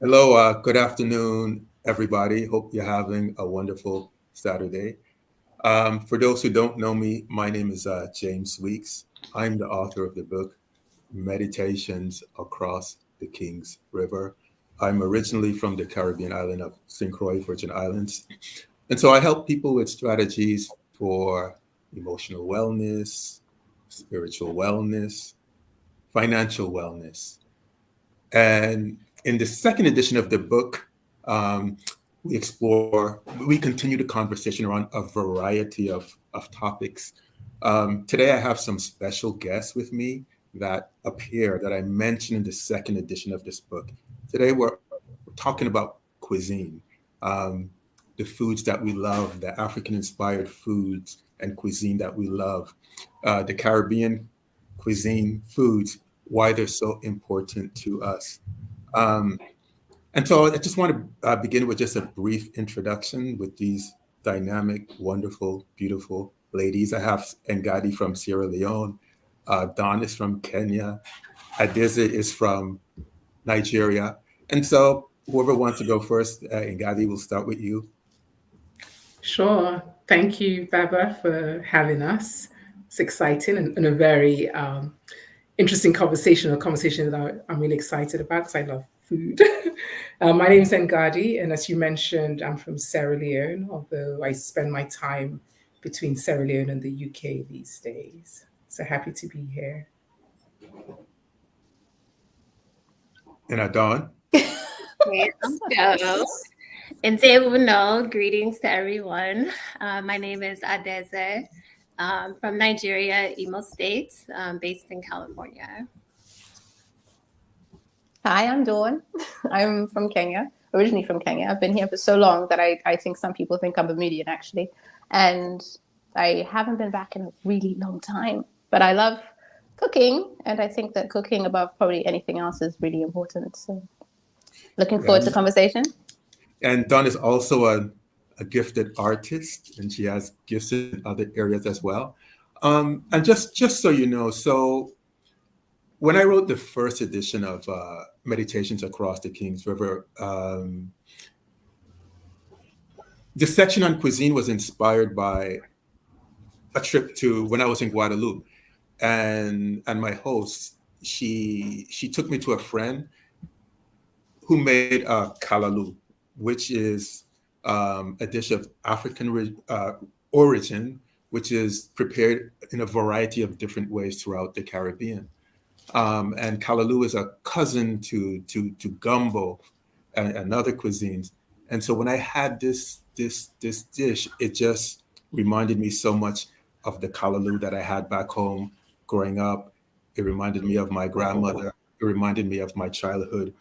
Hello, good afternoon, everybody. Hope you're having a wonderful Saturday. For those who don't know me, my name is James Weeks. I'm the author of the book Meditations Across the King's River. I'm originally from the Caribbean island of St. Croix, Virgin Islands. And so I help people with strategies for emotional wellness, spiritual wellness, financial wellness. And in the second edition of the book, um, we continue the conversation around a variety of topics. Today, I have some special guests with me that appear that I mentioned in the second edition of this book. Today, we're talking about cuisine, um, the foods that we love, the African inspired foods and cuisine that we love, the Caribbean cuisine foods, why they're so important to us. Um, and so I just want to begin with just a brief introduction with these dynamic, wonderful, beautiful ladies. I have Ngadi from Sierra Leone, Dawn is from Kenya, Adaeze is from Nigeria. And so whoever wants to go first, Ngadi, we'll start with you. Sure. Thank you, Baba, for having us. It's exciting and a very interesting conversation, a conversation that I'm really excited about because I love food. My name is Ngadi, and as you mentioned, I'm from Sierra Leone, although I spend my time between Sierra Leone and the UK these days. So happy to be here. And Dawn. Great. So, and Uno, greetings to everyone. My name is Adaeze, from Nigeria, Imo State, based in California. Hi, I'm Dawn. I'm from Kenya, originally from Kenya. I've been here for so long that I think some people think I'm a Bermudian, actually. And I haven't been back in a really long time. But I love cooking, and I think that cooking above probably anything else is really important. So looking forward to the conversation. And Dawn is also a gifted artist, and she has gifts in other areas as well. And just so you know, so when I wrote the first edition of Meditations Across the King's River, the section on cuisine was inspired by a trip to when I was in Guadeloupe, and my host, she took me to a friend who made kalaloo, which is a dish of African origin, which is prepared in a variety of different ways throughout the Caribbean. And kalaloo is a cousin to gumbo and other cuisines. And so when I had this dish, it just reminded me so much of the kalaloo that I had back home growing up. It reminded me of my grandmother. It reminded me of my childhood.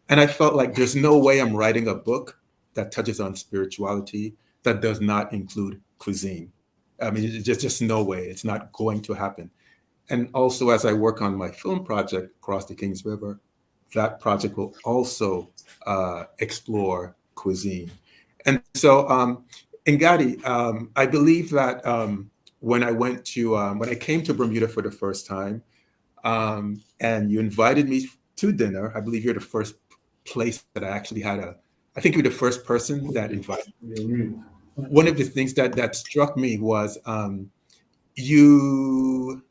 And I felt like there's no way I'm writing a book that touches on spirituality that does not include cuisine. I mean, just no way. It's not going to happen. And also, as I work on my film project, Across the King's River, that project will also explore cuisine. And so, Ngadi, I believe that when I came to Bermuda for the first time, and you invited me to dinner, I believe you're the first place that I actually I think you're the first person that invited me. One of the things that struck me was you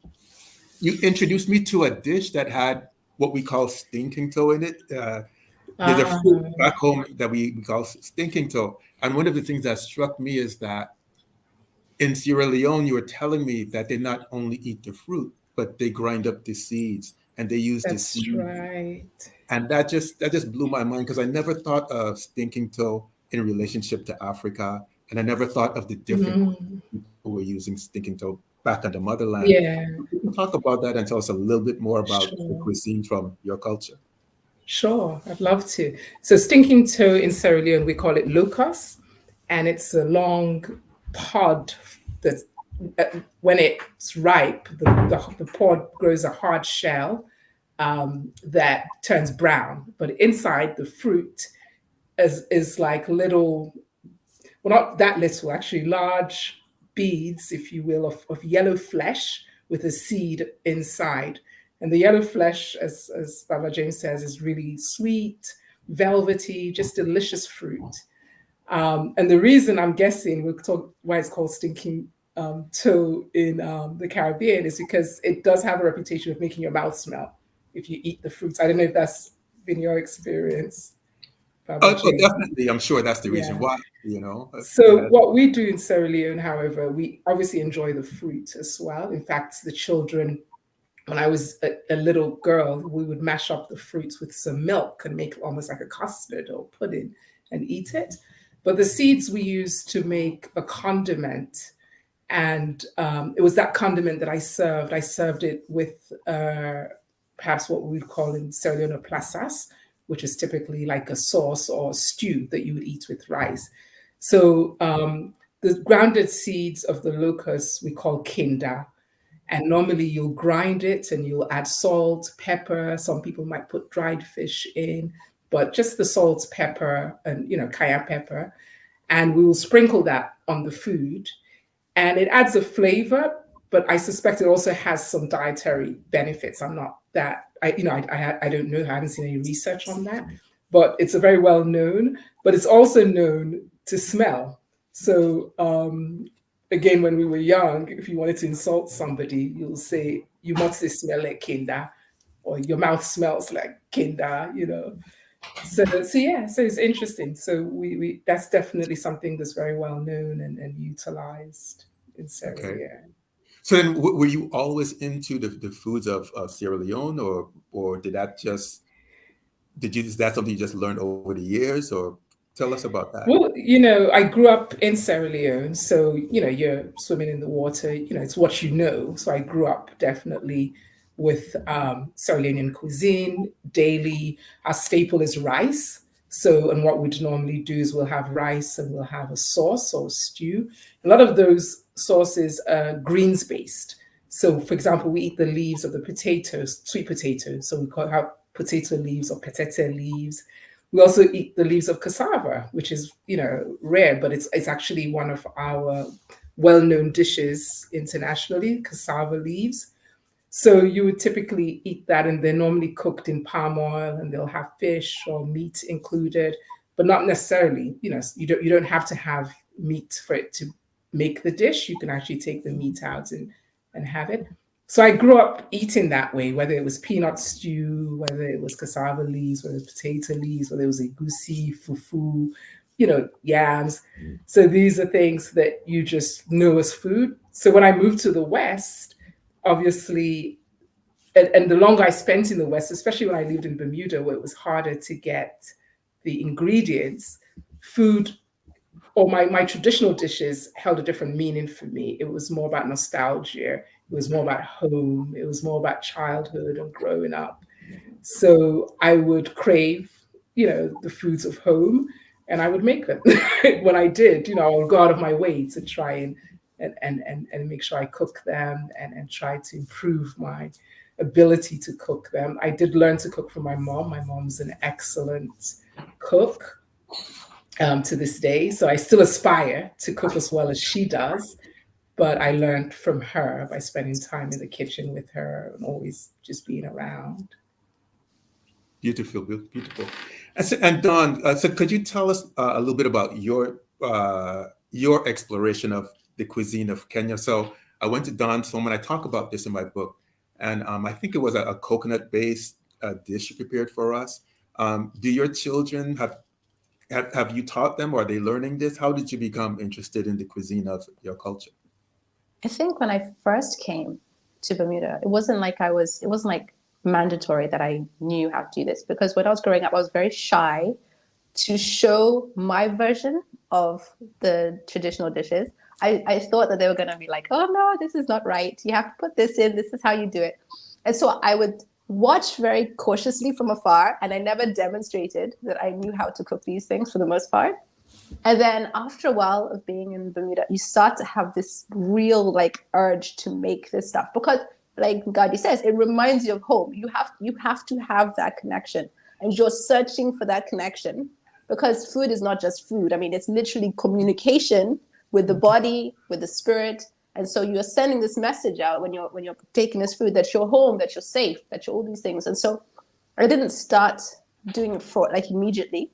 you introduced me to a dish that had what we call stinking toe in it. There's a fruit back home that we call stinking toe. And one of the things that struck me is that in Sierra Leone, you were telling me that they not only eat the fruit, but they grind up the seeds and they use the seeds. That's right. And that just blew my mind because I never thought of stinking toe in relationship to Africa. And I never thought of the different people who were using stinking toe back on the motherland. Yeah, Talk about that and tell us a little bit more about the sure. cuisine from your culture. Sure, I'd love to. So stinking toe in Sierra Leone, we call it locust, and it's a long pod that when it's ripe, the pod grows a hard shell that turns brown, but inside the fruit is like little, well, not that little, actually, large beads, if you will, of yellow flesh with a seed inside. And the yellow flesh, as Baba James says, is really sweet, velvety, just delicious fruit. And the reason I'm guessing we'll talk why it's called stinking toe in the Caribbean is because it does have a reputation of making your mouth smell if you eat the fruits. I don't know if that's been your experience, Baba Oh, James. definitely. I'm sure that's the reason Yeah. why, you know. So Yeah. what we do in Sierra Leone, however, we obviously enjoy the fruit as well. In fact, the children, when I was a little girl, we would mash up the fruits with some milk and make almost like a custard or pudding and eat it. But the seeds we used to make a condiment, and it was that condiment that I served. I served it with perhaps what we would call in Sierra Leone plasas, which is typically like a sauce or stew that you would eat with rice. So the grounded seeds of the locust we call kinda, and normally you'll grind it and you'll add salt, pepper. Some people might put dried fish in, but just the salt, pepper, and cayenne pepper. And we will sprinkle that on the food. And it adds a flavor, but I suspect it also has some dietary benefits. I'm not that I don't know. I haven't seen any research on that, but it's a very well known. But it's also known to smell. So again, when we were young, if you wanted to insult somebody, you'll say, "You must smell like kinder," or "Your mouth smells like kinder." So yeah, so it's interesting. So we that's definitely something that's very well known and utilized in Sierra Okay. Leone. So then, were you always into the foods of Sierra Leone, or is that something you just learned over the years, or tell us about that? Well, I grew up in Sierra Leone, so you're swimming in the water. It's what you know. So I grew up definitely with Sierra Leonean cuisine daily. Our staple is rice. So, and what we'd normally do is we'll have rice and we'll have a sauce or a stew. A lot of those sauces are greens based. So, for example, we eat the leaves of the potatoes, sweet potatoes. So have potato leaves or petete leaves. We also eat the leaves of cassava, which is, rare, but it's actually one of our well-known dishes internationally, cassava leaves. So you would typically eat that, and they're normally cooked in palm oil, and they'll have fish or meat included, but not necessarily. You don't have to have meat for it to make the dish. You can actually take the meat out and have it. So I grew up eating that way, whether it was peanut stew, whether it was cassava leaves, whether it was potato leaves, whether it was egusi, fufu, yams. So these are things that you just know as food. So when I moved to the West, obviously, and the longer I spent in the West, especially when I lived in Bermuda, where it was harder to get the ingredients, food or my traditional dishes held a different meaning for me. It was more about nostalgia. It was more about home. It was more about childhood and growing up. So I would crave, the foods of home, and I would make them. When I did, I would go out of my way to try and make sure I cook them and try to improve my ability to cook them. I did learn to cook from my mom. My mom's an excellent cook to this day. So I still aspire to cook as well as she does. But I learned from her by spending time in the kitchen with her and always just being around. Beautiful, beautiful. And Don, so could you tell us a little bit about your exploration of the cuisine of Kenya? So I went to Don's home, and I talk about this in my book, and I think it was a coconut-based dish you prepared for us. Do your children have you taught them, or are they learning this? How did you become interested in the cuisine of your culture? I think when I first came to Bermuda, it wasn't like mandatory that I knew how to do this, because when I was growing up, I was very shy to show my version of the traditional dishes. I thought that they were going to be like, "Oh no, this is not right. You have to put this in. This is how you do it." And so I would watch very cautiously from afar, and I never demonstrated that I knew how to cook these things for the most part. And then after a while of being in Bermuda, you start to have this real urge to make this stuff, because like Ngadi says, it reminds you of home. You have to have that connection, and you're searching for that connection, because food is not just food. I mean, it's literally communication with the body, with the spirit, And so you're sending this message out when you're taking this food that you're home, that you're safe, that you're all these things. And so I didn't start doing it for like immediately,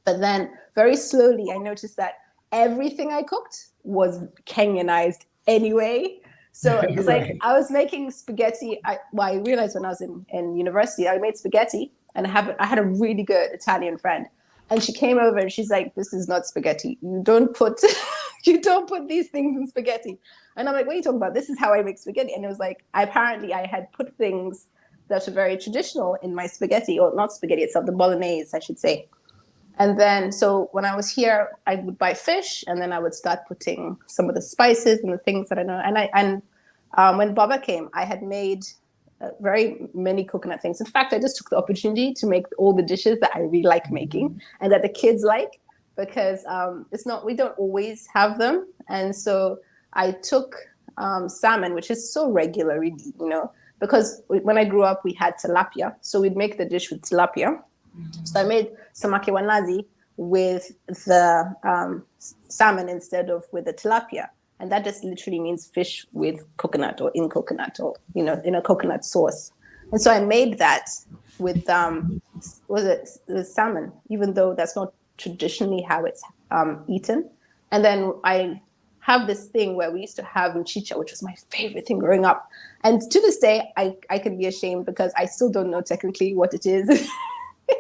but then very slowly I noticed that everything I cooked was Kenyanized anyway. So it's like Right. I was making spaghetti. I realized when I was in university, I made spaghetti, and I had a really good Italian friend, and she came over and she's like, "This is not spaghetti. You don't put you don't put these things in spaghetti." And I'm like, "What are you talking about? This is how I make spaghetti." And it was like, apparently I had put things that are very traditional in my spaghetti, or not spaghetti itself, the bolognese, I should say. And then, so when I was here, I would buy fish, and then I would start putting some of the spices and the things that I know. And when Baba came, I had made very many coconut things. In fact, I just took the opportunity to make all the dishes that I really like making and that the kids like, because we don't always have them. And so I took salmon, which is so regular, really, because when I grew up, we had tilapia. So we'd make the dish with tilapia. So I made samaki wa nazi with the salmon instead of with the tilapia. And that just literally means fish with coconut or in coconut or, in a coconut sauce. And so I made that with, with salmon, even though that's not traditionally how it's eaten. And then I have this thing where we used to have mchicha, which was my favorite thing growing up. And to this day, I can be ashamed because I still don't know technically what it is.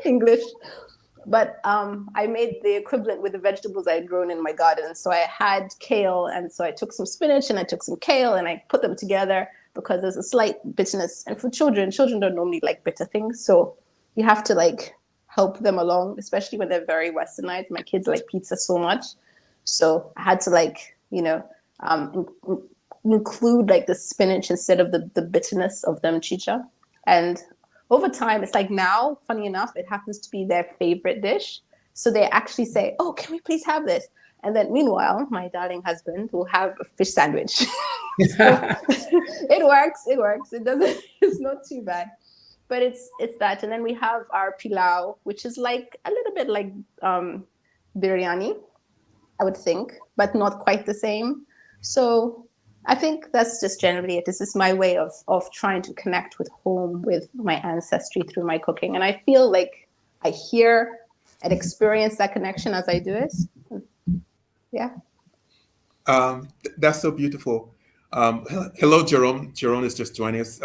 English, but I made the equivalent with the vegetables I had grown in my garden. So I had kale, and so I took some spinach and I took some kale and I put them together because there's a slight bitterness. And for children don't normally like bitter things, so you have to like help them along, especially when they're very westernized. My kids like pizza so much, so I had to include like the spinach instead of the bitterness of the mchicha. And over time, it's like now, funny enough, it happens to be their favorite dish. So they actually say, "Oh, can we please have this?" And then meanwhile, my darling husband will have a fish sandwich. So it works. It's not too bad. But it's that. And then we have our pilau, which is like a little bit like biryani, I would think, but not quite the same. So I think that's just generally it. This is my way of trying to connect with home, with my ancestry through my cooking. And I feel like I hear and experience that connection as I do it. Yeah. That's so beautiful. Hello, Jerome. Jerome is just joining us.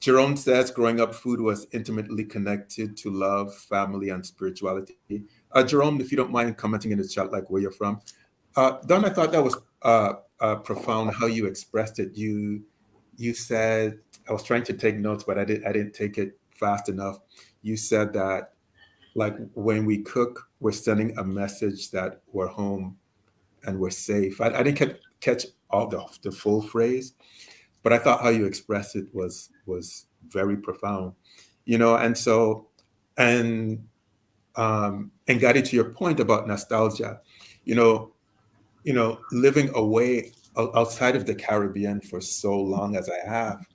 Jerome says growing up, food was intimately connected to love, family, and spirituality. Jerome, if you don't mind commenting in the chat, like where you're from. Don, I thought that was profound how you expressed it. You said, I was trying to take notes, but I didn't take it fast enough. You said that like when we cook, we're sending a message that we're home and we're safe. I didn't catch all the full phrase, but I thought how you expressed it was very profound, and so and got into your point about nostalgia, you know, living away outside of the Caribbean for so long as I have,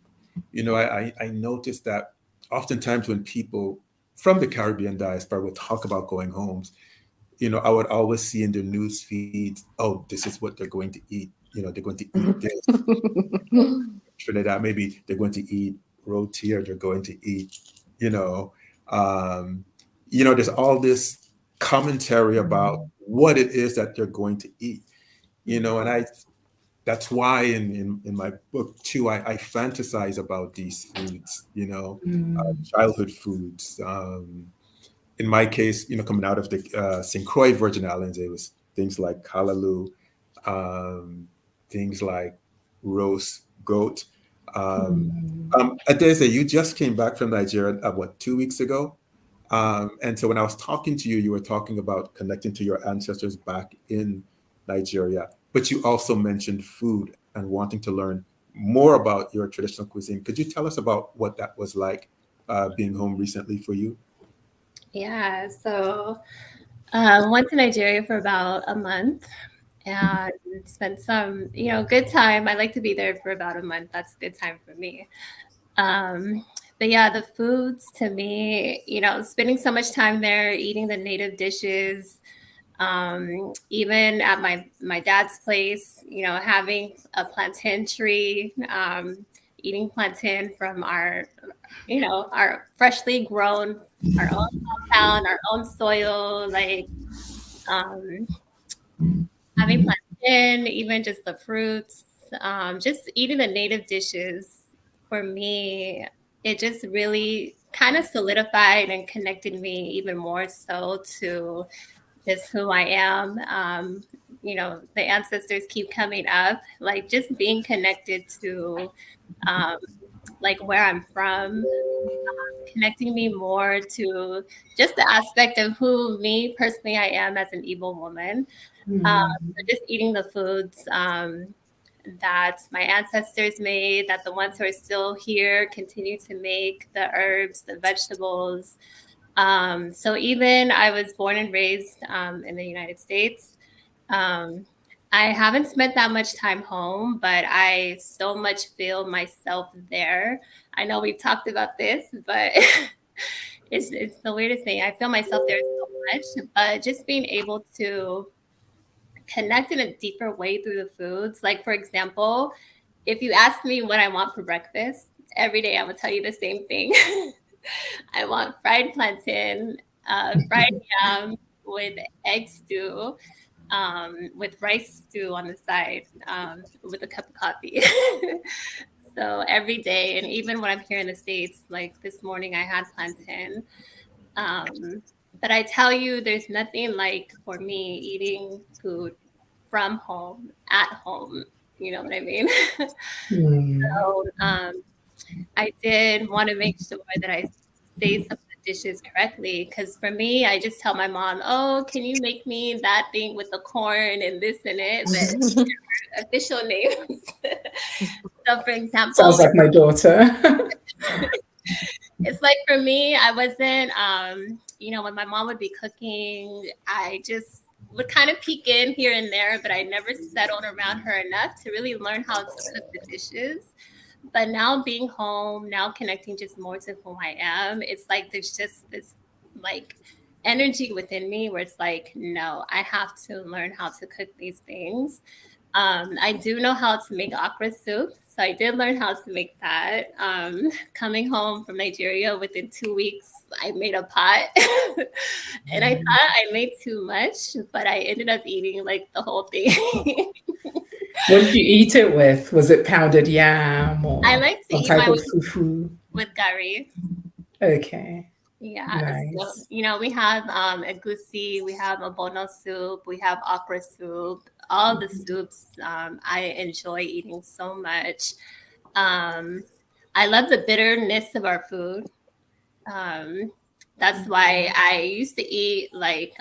I noticed that oftentimes when people from the Caribbean diaspora would talk about going homes, I would always see in their news feeds, oh, this is what they're going to eat. They're going to eat this. Trinidad, maybe they're going to eat roti, or they're going to eat, um, there's all this commentary about what it is that they're going to eat, and that's why in my book too, I fantasize about these foods, childhood foods. In my case, coming out of the St. Croix Virgin Islands, it was things like callaloo, things like roast goat. Adaeze, you just came back from Nigeria, 2 weeks ago? And so when I was talking to you, you were talking about connecting to your ancestors back in Nigeria, but you also mentioned food and wanting to learn more about your traditional cuisine. Could you tell us about what that was like being home recently for you? Yeah, so went to Nigeria for about a month and spent some, good time. I like to be there for about a month. That's a good time for me. But yeah, the foods to me, spending so much time there, eating the native dishes, Even at my dad's place, having a plantain tree, eating plantain from our freshly grown, our own compound, our own soil, like um, having plantain, even just the fruits, just eating the native dishes. For me, it just really kind of solidified and connected me even more so to just who I am. The ancestors keep coming up, like just being connected to um, like where I'm from, connecting me more to just the aspect of who me personally I am as an Igbo woman. So just eating the foods that my ancestors made, that the ones who are still here continue to make, the herbs, the vegetables. So even I was born and raised in the United States. Um, I haven't spent that much time home, but I so much feel myself there. I know we've talked about this, but it's the weirdest thing. I feel myself there so much, but just being able to connect in a deeper way through the foods. Like, for example, if you ask me what I want for breakfast, every day I will tell you the same thing. I want fried plantain, fried yam with egg stew, with rice stew on the side, with a cup of coffee. So every day, and even when I'm here in the States, like this morning I had plantain. But I tell you, there's nothing like for me eating food from home, at home. You know what I mean? So I did want to make sure that I say some of the dishes correctly, because for me, I just tell my mom, "Oh, can you make me that thing with the corn and this and it?" But official names. So, for example, Sounds like my daughter. it's like for me, I wasn't, when my mom would be cooking, I just would kind of peek in here and there, but I never settled around her enough to really learn how to cook the dishes. But now being home, now connecting just more to who I am, it's like there's just this like energy within me where it's like, no, I have to learn how to cook these things. I do know how to make okra soup. So I did learn how to make that. Coming home from Nigeria within 2 weeks, I made a pot. And I thought I made too much, but I ended up eating like the whole thing. What did you eat it with? Was it powdered yam or I like to some eat type mine of fufu? with curry. Okay, Yeah, so nice. we have egusi, we have a bono soup, we have okra soup. All the soups I enjoy eating so much. Um, I love the bitterness of our food. Um, that's why I used to eat like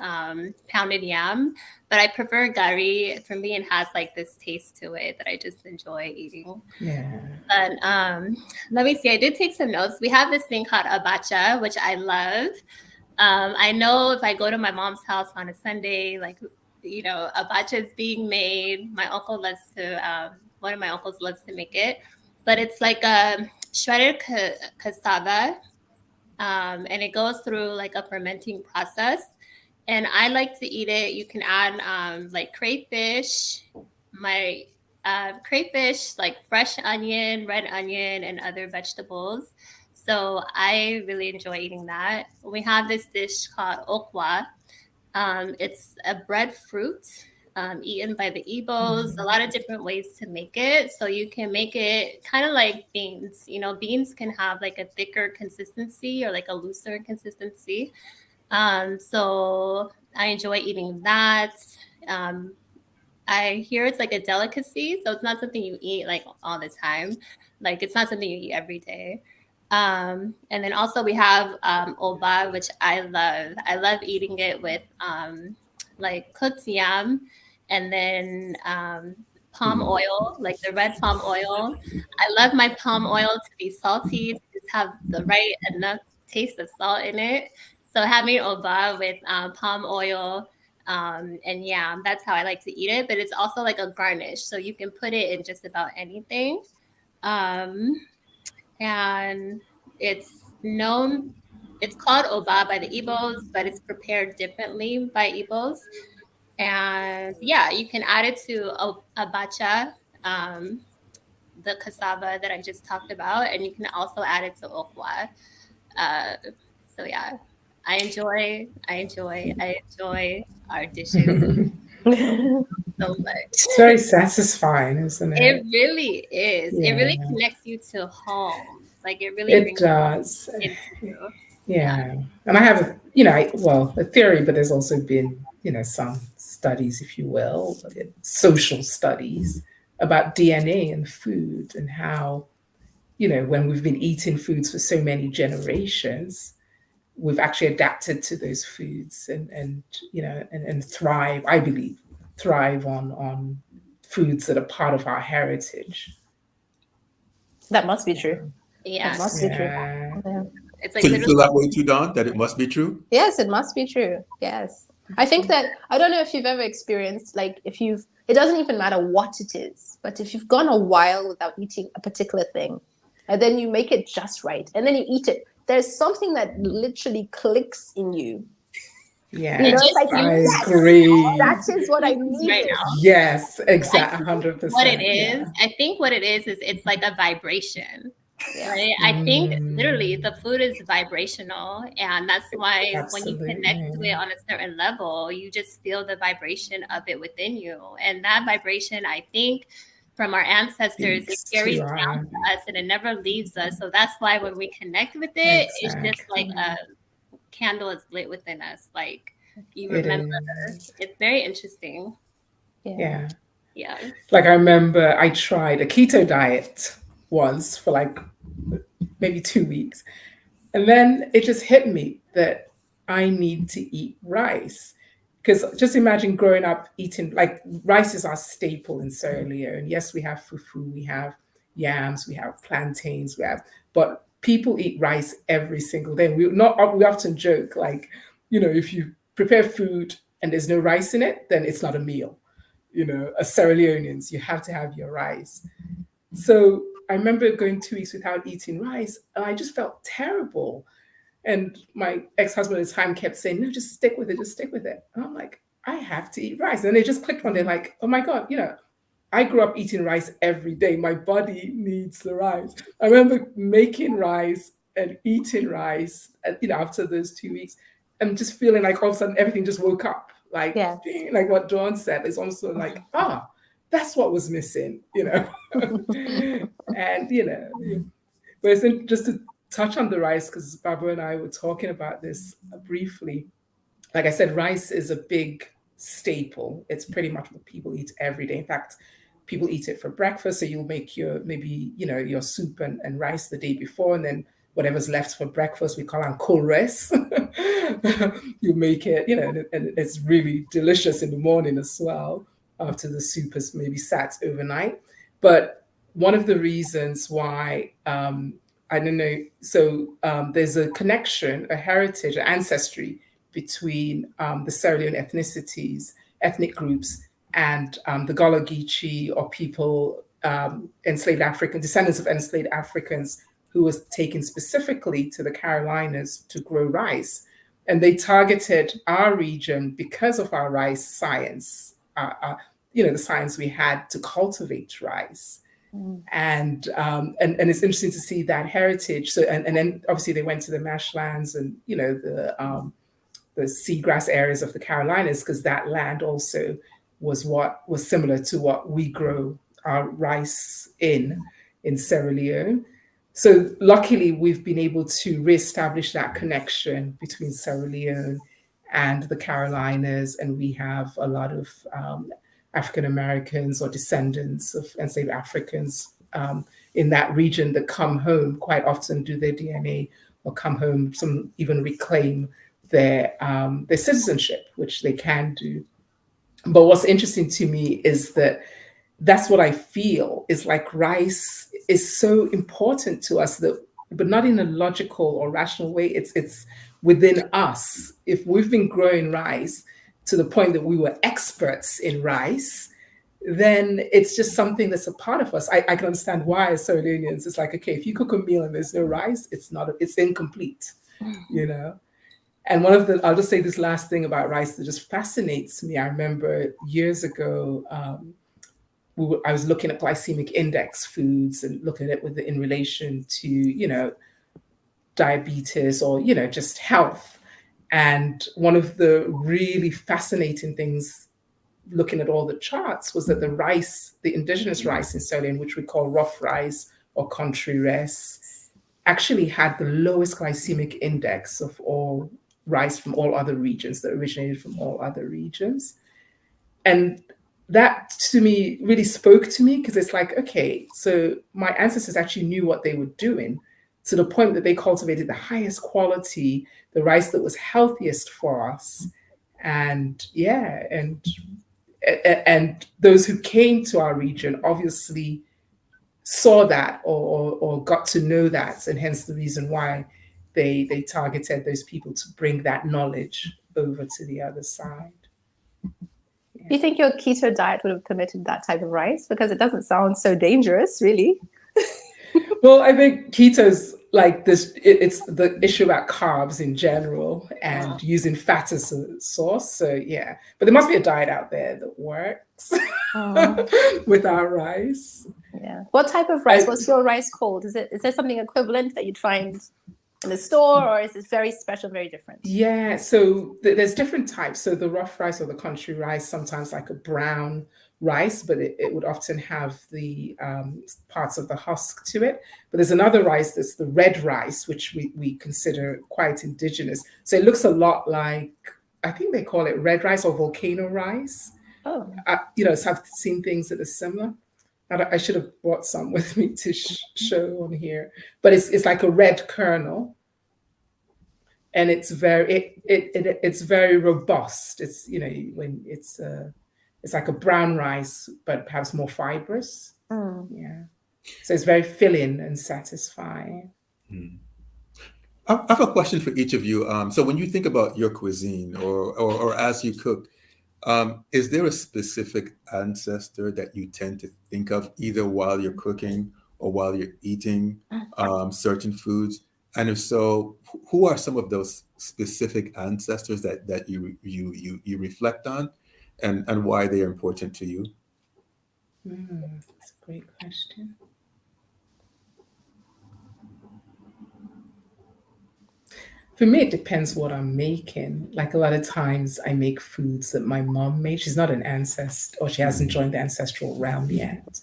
pounded yam, but I prefer gari. For me, it has like this taste to it that I just enjoy eating. Yeah. But let me see. I did take some notes. We have this thing called abacha, which I love. I know if I go to my mom's house on a Sunday, like abacha is being made. My uncle loves to. One of my uncles loves to make it, but it's like a shredded cassava, and it goes through like a fermenting process. And I like to eat it. You can add like crayfish, my crayfish, like fresh onion, red onion, and other vegetables. So I really enjoy eating that. We have this dish called okwa. It's a breadfruit eaten by the Igbos. A lot of different ways to make it. So you can make it kind of like beans. Beans can have like a thicker consistency or like a looser consistency. So I enjoy eating that. Um, I hear it's like a delicacy, so it's not something you eat like all the time. Like it's not something you eat every day. And then also we have oba, which I love. I love eating it with like cooked yam, and then palm oil, like the red palm oil. I love my palm oil to be salty, to just have the right enough taste of salt in it. So having oba with palm oil and yeah, that's how I like to eat it. But it's also like a garnish, so you can put it in just about anything. Um, and it's known, it's called oba by the Igbos, but it's prepared differently by Igbos. And yeah, you can add it to abacha, the cassava that I just talked about, and you can also add it to okwa. Uh, so yeah, I enjoy our dishes so much. It's very satisfying, isn't It it? really is. It Yeah, really connects you to home. Like it really it brings does. into you. Yeah. Yeah. And I have, a theory, but there's also been, some studies, if you will, social studies about DNA and food and how, when we've been eating foods for so many generations, we've actually adapted to those foods and thrive, I believe, thrive on foods that are part of our heritage. That must be true. That Yeah. must be true. Yeah. Yeah. It's So like you literally feel that way too, Don? That it must be true? Yes, it must be true. Yes. I think that I don't know if you've ever experienced, like, it doesn't even matter what it is, but if you've gone a while without eating a particular thing and then you make it just right and then you eat it, there's something that literally clicks in you. Yeah, You know, it it's just like, I yes, agree. that is what I right needed. now. Yes, I exactly, think what it 100%. is, Yeah. I think what it is it's like a vibration. Yeah. Right? I think literally Mm, the food is vibrational, and that's why when you connect to it absolutely. on a certain level, you just feel the vibration of it within you. And that vibration, I think, from our ancestors, it Speaks carries to down our to us and it never leaves us. So that's why when we connect with it, it's just like a exactly. candle is lit within us. Like you It remember. is. It's very interesting. Yeah. Yeah. Yeah. Like I remember I tried a keto diet once for like maybe 2 weeks. And then it just hit me that I need to eat rice. Because just imagine growing up eating, like, rice is our staple in Sierra Leone. Yes, we have fufu, we have yams, we have plantains, but people eat rice every single day. We often joke, like, if you prepare food and there's no rice in it, then it's not a meal. As Sierra Leoneans, you have to have your rice. So I remember going 2 weeks without eating rice, and I just felt terrible. And my ex-husband at the time kept saying, no, just stick with it, just stick with it. And I'm like, I have to eat rice. And they just clicked one day, like, oh my God, I grew up eating rice every day. My body needs the rice. I remember making rice and eating rice, after those 2 weeks, and just feeling like all of a sudden everything just woke up. Like, Yes. ding, like what Dawn said, it's also like, that's what was missing. And, but just to touch on the rice, because Barbara and I were talking about this briefly. Like I said, rice is a big staple. It's pretty much what people eat every day. In fact, people eat it for breakfast. So you'll make your soup and rice the day before, and then whatever's left for breakfast, we call kores. You make it, and it's really delicious in the morning as well, after the soup has maybe sat overnight. But one of the reasons why, I don't know, so there's a connection, a heritage, an ancestry between the Sierra Leone ethnic groups, and the Gullah Geechee, or people, enslaved African descendants of enslaved Africans, who was taken specifically to the Carolinas to grow rice. And they targeted our region because of our rice science, the science we had to cultivate rice. Mm. And it's interesting to see that heritage. So and then obviously they went to the marshlands and the seagrass areas of the Carolinas, because that land also was similar to what we grow our rice in Sierra Leone. So luckily, we've been able to reestablish that connection between Sierra Leone and the Carolinas, and we have a lot of African Americans or descendants of enslaved Africans in that region that come home quite often, do their DNA, or come home, some even reclaim their citizenship, which they can do. But what's interesting to me is that that's what I feel is like rice is so important to us, that, but not in a logical or rational way. It's within us. If we've been growing rice to the point that we were experts in rice, then it's just something that's a part of us. I can understand why, as Sierra Leoneans, it's like, okay, if you cook a meal and there's no rice, it's incomplete, you know. And I'll just say this last thing about rice that just fascinates me. I remember years ago, I was looking at glycemic index foods and looking at it in relation to, diabetes or, just health. And one of the really fascinating things looking at all the charts was that the indigenous rice in Sierra Leone, which we call rough rice or country rice, actually had the lowest glycemic index of all rice from all other regions that originated from all other regions. And that to me really spoke to me because it's like, okay, so my ancestors actually knew what they were doing to the point that they cultivated the highest quality, the rice that was healthiest for us. And yeah, and those who came to our region obviously saw that or got to know that, and hence the reason why they targeted those people to bring that knowledge over to the other side. Do you think your keto diet would have permitted that type of rice? Because it doesn't sound so dangerous, really. Well, I think keto's like this, it's the issue about carbs in general and using fat as a source. So yeah, but there must be a diet out there that works with our rice. Yeah. What type of rice? What's your rice called? Is there something equivalent that you'd find in the store, or is it very special, very different? Yeah, so there's different types. So the rough rice or the country rice, sometimes like a brown rice, but it would often have the parts of the husk to it. But there's another rice that's the red rice, which we consider quite indigenous. So it looks a lot like, I think they call it red rice or volcano rice. Oh. So I've seen things that are similar. I should have brought some with me to show on here, but it's like a red kernel, and it's very robust. It's when it's like a brown rice, but perhaps more fibrous. Yeah, so it's very filling and satisfying. I have a question for each of you. So when you think about your cuisine or as you cook, is there a specific ancestor that you tend to think of either while you're cooking or while you're eating certain foods? And if so, who are some of those specific ancestors that you reflect on, and why they are important to you? That's a great question. For me, it depends what I'm making. Like a lot of times I make foods that my mom made. She's not an ancestor, or she hasn't joined the ancestral realm yet.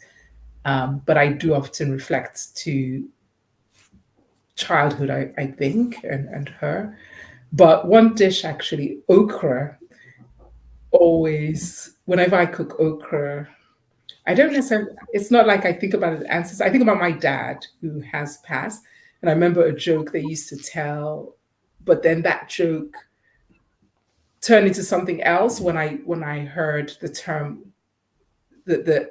But I do often reflect to childhood, I think, and her. But one dish, actually, okra, always, whenever I cook okra, I don't necessarily, it's not like I think about it ancestors. I think about my dad who has passed. And I remember a joke they used to tell, but then that joke turned into something else when I heard the term, the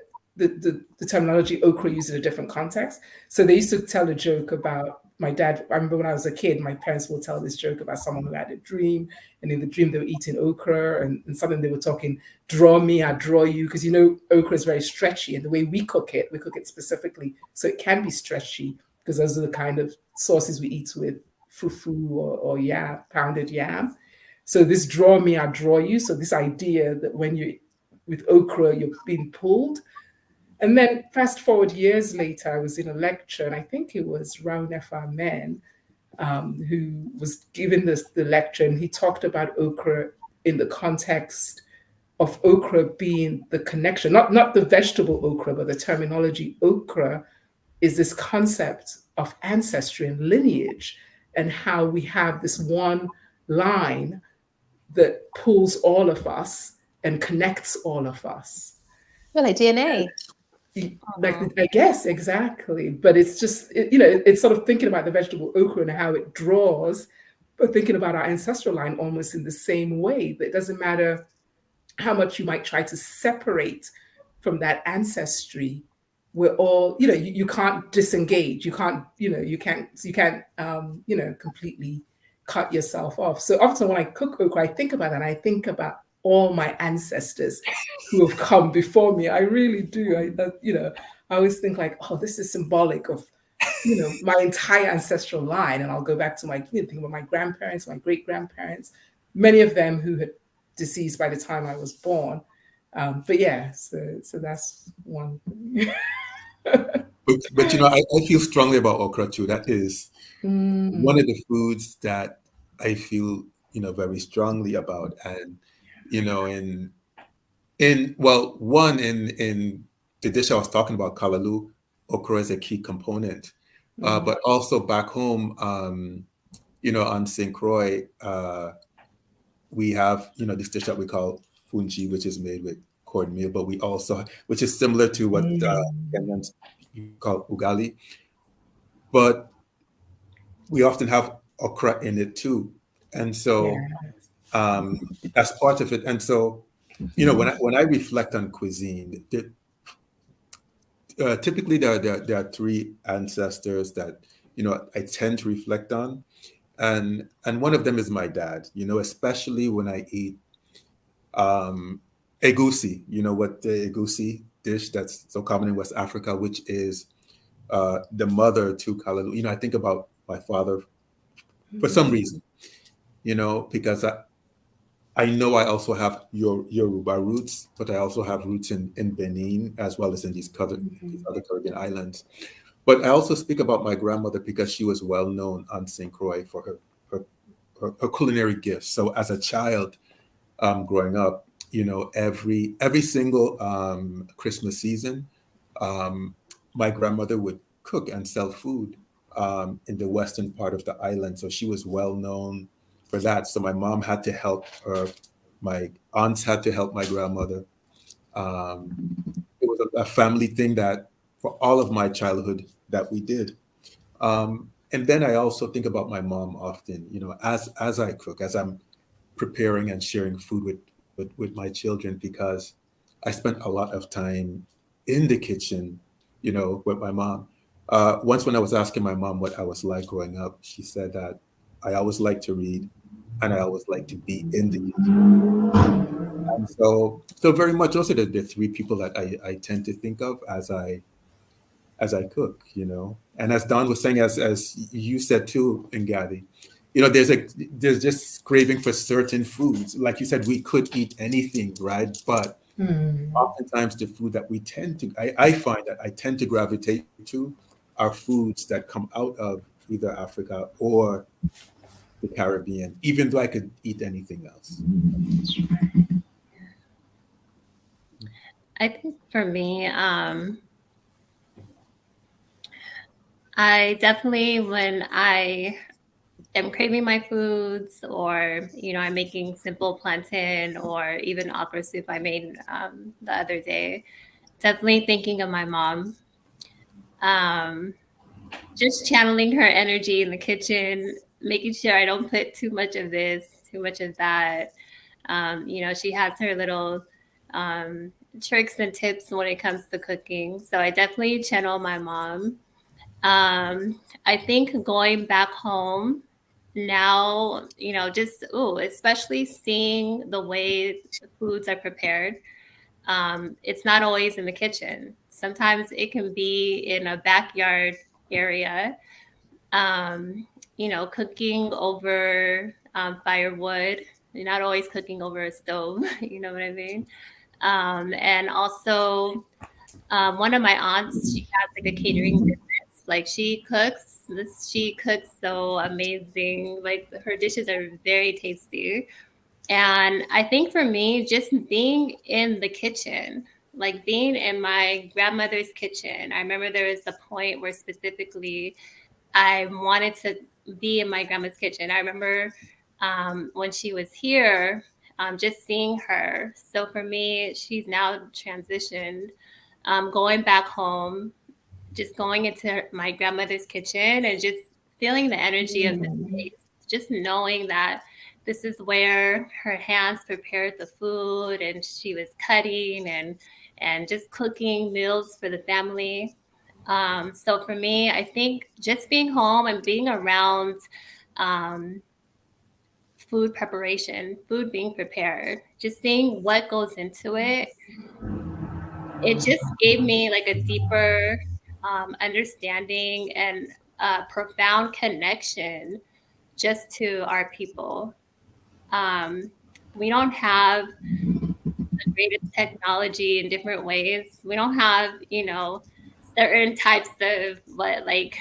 terminology okra used in a different context. So they used to tell a joke about my dad. I remember when I was a kid, my parents would tell this joke about someone who had a dream, and in the dream they were eating okra, and something they were talking, draw me, I draw you, because okra is very stretchy, and the way we cook it specifically so it can be stretchy, because those are the kind of sauces we eat with fufu or yam, pounded yam. So this draw me, I draw you. So this idea that when you're with okra, you're being pulled. And then fast forward years later, I was in a lecture, and I think it was Raoul Nefa-Men, who was giving the lecture, and he talked about okra in the context of okra being the connection, not the vegetable okra, but the terminology okra is this concept of ancestry and lineage, and how we have this one line that pulls all of us and connects all of us. Well, like DNA. I guess, exactly. But it's just, it's sort of thinking about the vegetable okra and how it draws, but thinking about our ancestral line almost in the same way. That it doesn't matter how much you might try to separate from that ancestry. We're all, you can't disengage. You can't completely cut yourself off. So often when I cook okra, I think about that. And I think about all my ancestors who have come before me. I really do. I always think like, oh, this is symbolic of my entire ancestral line, and I'll go back to my think about my grandparents, my great grandparents, many of them who had deceased by the time I was born. But yeah, so that's one thing. But I feel strongly about okra too. That is one of the foods that I feel very strongly about, and in well, one in the dish I was talking about, kalalu, okra is a key component. But also back home, on St. Croix, we have this dish that we call fungi, which is made with cornmeal, but we also, which is similar to what Kenyans call ugali, but we often have okra in it too, and so Yeah. as part of it. And so when I reflect on cuisine, typically there are three ancestors that I tend to reflect on, and one of them is my dad. Especially when I eat egusi. What the egusi dish that's so common in West Africa, which is the mother to kalalu. I think about my father for some reason. Because I know I also have Yoruba roots, but I also have roots in Benin as well as in these other Caribbean islands. But I also speak about my grandmother because she was well known on St. Croix for her, her culinary gifts. So as a child, growing up, every single Christmas season, um, my grandmother would cook and sell food in the western part of the island. So she was well known for that. So my mom had to help her, my aunts had to help my grandmother. Um, it was a family thing that for all of my childhood that we did. And then I also think about my mom often, as I cook, as I'm preparing and sharing food with my children, because I spent a lot of time in the kitchen, with my mom. Once when I was asking my mom what I was like growing up, she said that I always liked to read and I always liked to be in the kitchen. And so very much those are the three people that I tend to think of as I cook, And as Don was saying, as you said too, Ngadi, there's just craving for certain foods. Like you said, we could eat anything, right? But oftentimes the food that I find that I tend to gravitate to are foods that come out of either Africa or the Caribbean, even though I could eat anything else. I think for me, I definitely, when I am craving my foods, or I'm making simple plantain or even okra soup I made the other day, definitely thinking of my mom. Um, just channeling her energy in the kitchen, making sure I don't put too much of this, too much of that. She has her little um, tricks and tips when it comes to cooking. So I definitely channel my mom. I think going back home now, just especially seeing the way the foods are prepared. It's not always in the kitchen. Sometimes it can be in a backyard area, cooking over firewood. You're not always cooking over a stove, you know what I mean? And also, one of my aunts, she has like a catering business. Like she cooks so amazing. Like her dishes are very tasty. And I think for me, just being in the kitchen, like being in my grandmother's kitchen, I remember there was a point where specifically I wanted to be in my grandma's kitchen. I remember when she was here, just seeing her. So for me, she's now transitioned, going back home, just going into my grandmother's kitchen and just feeling the energy of the space, just knowing that this is where her hands prepared the food and she was cutting and just cooking meals for the family. So for me, I think just being home and being around um, food preparation, food being prepared, just seeing what goes into it, it just gave me like a deeper understanding and profound connection just to our people. We don't have the greatest technology in different ways. We don't have, certain types of ninja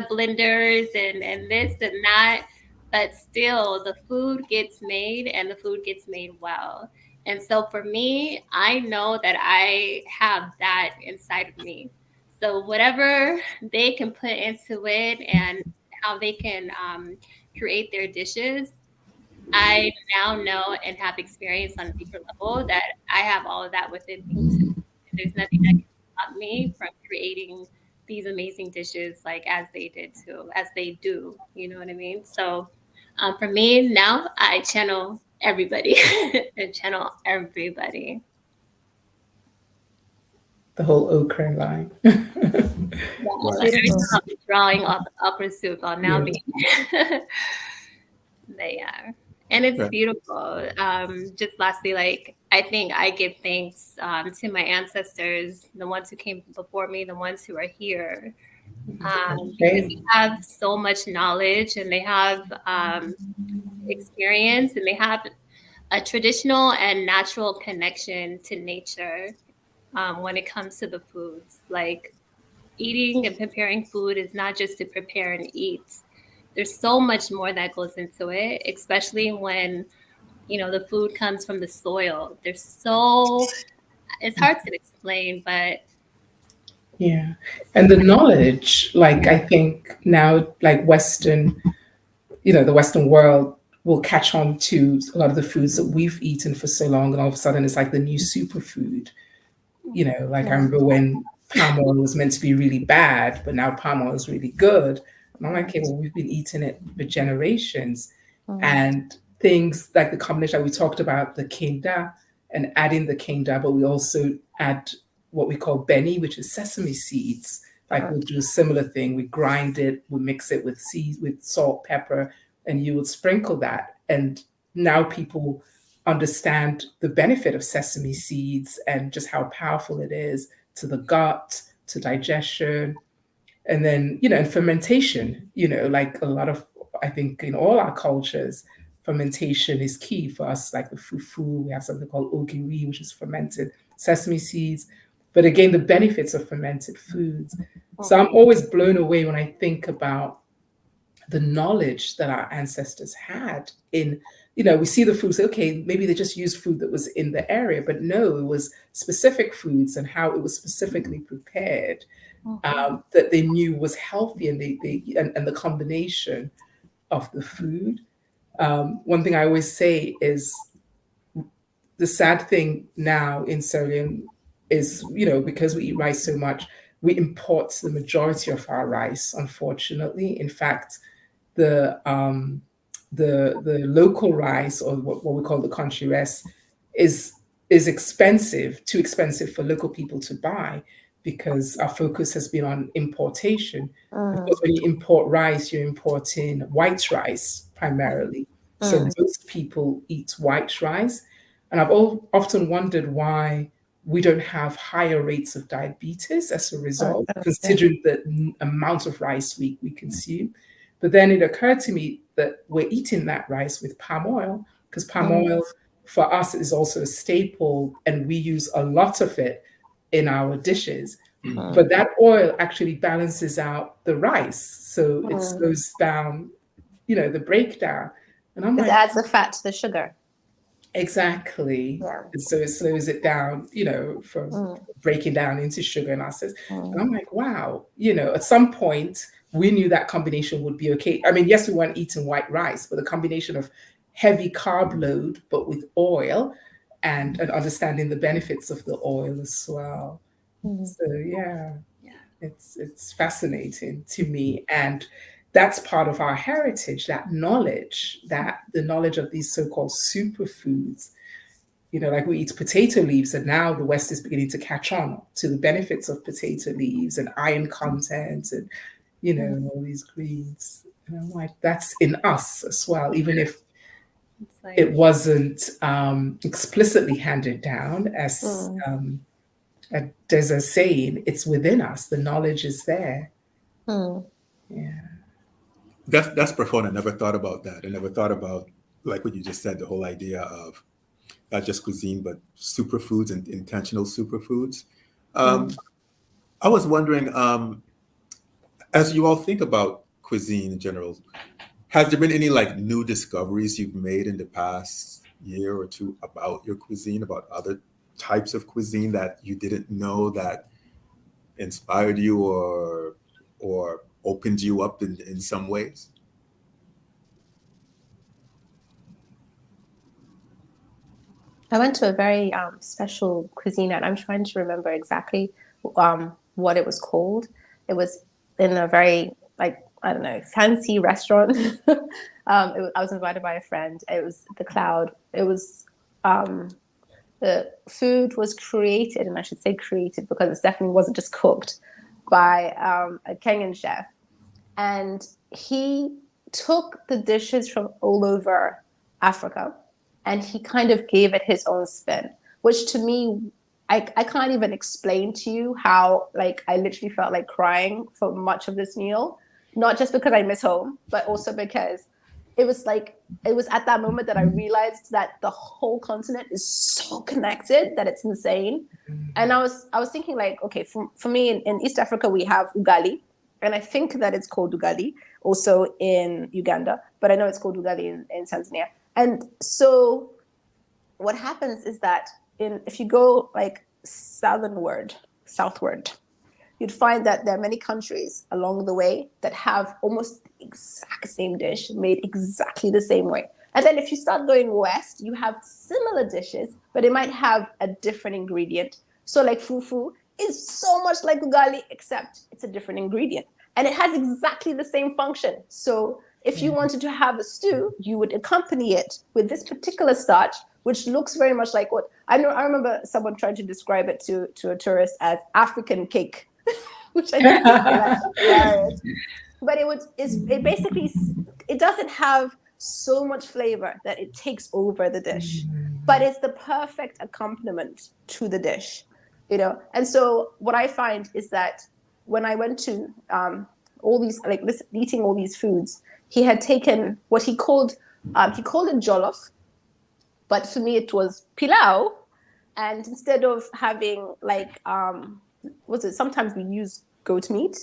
blenders and this and that. But still, the food gets made and the food gets made well. And so for me, I know that I have that inside of me. So whatever they can put into it and how they can create their dishes, I now know and have experienced on a deeper level that I have all of that within me too. There's nothing that can stop me from creating these amazing dishes like as they did too, as they do. You know what I mean? So for me now, I channel everybody. I channel everybody. The whole okra line. Yeah, like every time I'll be drawing okra soup, I'll now be. They are. And it's Right. beautiful. Just lastly, like I think I give thanks to my ancestors, the ones who came before me, the ones who are here, because they have so much knowledge and they have experience and they have a traditional and natural connection to nature when it comes to the foods. Like eating and preparing food is not just to prepare and eat. There's so much more that goes into it, especially when the food comes from the soil. It's hard to explain, but yeah. And the knowledge, like I think now, like the Western world will catch on to a lot of the foods that we've eaten for so long, and all of a sudden it's like the new superfood. Like I remember when palm oil was meant to be really bad, but now palm oil is really good. And I'm like, okay, well, we've been eating it for generations. And things like the combination that we talked about, the kenda, and adding the kenda, but we also add what we call beni, which is sesame seeds. Like we'll do a similar thing. We grind it, we mix it with seeds, with salt, pepper, and you would sprinkle that. And now people understand the benefit of sesame seeds and just how powerful it is to the gut, to digestion, and then and fermentation. Like a lot of, I think in all our cultures, fermentation is key for us. Like the fufu, we have something called ogiri, which is fermented sesame seeds. But again, the benefits of fermented foods. So I'm always blown away when I think about the knowledge that our ancestors had in, we see the foods, okay, maybe they just used food that was in the area, but no, it was specific foods and how it was specifically prepared that they knew was healthy, and and the combination of the food. One thing I always say is the sad thing now in Sierra Leone is, because we eat rice so much, we import the majority of our rice, unfortunately. In fact, the local rice, or what we call the country rice, is expensive, too expensive for local people to buy, because our focus has been on importation. Because when you import rice, you're importing white rice primarily. So most people eat white rice. And I've often wondered why we don't have higher rates of diabetes as a result, considering the amount of rice we consume. But then it occurred to me that we're eating that rice with palm oil, because palm oil for us is also a staple, and we use a lot of it in our dishes. But that oil actually balances out the rice. So it slows down, the breakdown. And I'm It like, adds the fat to the sugar. exactly. Yeah. And so it slows it down, from breaking down into sugar and acids. And I'm like, wow, at some point we knew that combination would be okay. I mean, yes, we weren't eating white rice, but the combination of heavy carb load, but with oil, and understanding the benefits of the oil as well. So yeah, it's fascinating to me. And that's part of our heritage, that knowledge, that the knowledge of these so-called superfoods. Like we eat potato leaves, and now the West is beginning to catch on to the benefits of potato leaves and iron content, and all these greens. And I'm like, that's in us as well, even if it wasn't explicitly handed down as There's a saying, it's within us. The knowledge is there. Hmm. Yeah. That's profound. I never thought about that. I never thought about, like what you just said, the whole idea of not just cuisine, but superfoods and intentional superfoods. Hmm. I was wondering, as you all think about cuisine in general, has there been any like new discoveries you've made in the past year or two about your cuisine, about other types of cuisine that you didn't know that inspired you or opened you up in some ways? I went to a very special cuisine, and I'm trying to remember exactly what it was called. It was in a very, like, I don't know, fancy restaurant. I was invited by a friend. It was the Cloud. It was the food was created, and I should say created because it definitely wasn't just cooked, by a Kenyan chef, and he took the dishes from all over Africa and he kind of gave it his own spin, which to me, I can't even explain to you how, like, I literally felt like crying for much of this meal, not just because I miss home, but also because it was at that moment that I realized that the whole continent is so connected that it's insane. And I was thinking, like, okay, for me in East Africa we have ugali, and I think that it's called ugali also in Uganda, but I know it's called ugali in Tanzania. And so what happens is that if you go like southward, you'd find that there are many countries along the way that have almost the exact same dish made exactly the same way. And then if you start going west, you have similar dishes, but it might have a different ingredient. So like fufu is so much like ugali, except it's a different ingredient. And it has exactly the same function. So if you wanted to have a stew, you would accompany it with this particular starch, which looks very much like what I know. I remember someone trying to describe it to a tourist as African cake, which I think is hilarious. But it basically, it doesn't have so much flavor that it takes over the dish, but it's the perfect accompaniment to the dish, you know. And so what I find is that when I went to all these, like this, eating all these foods, he had taken what he called it jollof, but for me it was pilau. And instead of having like was it sometimes we use goat meat,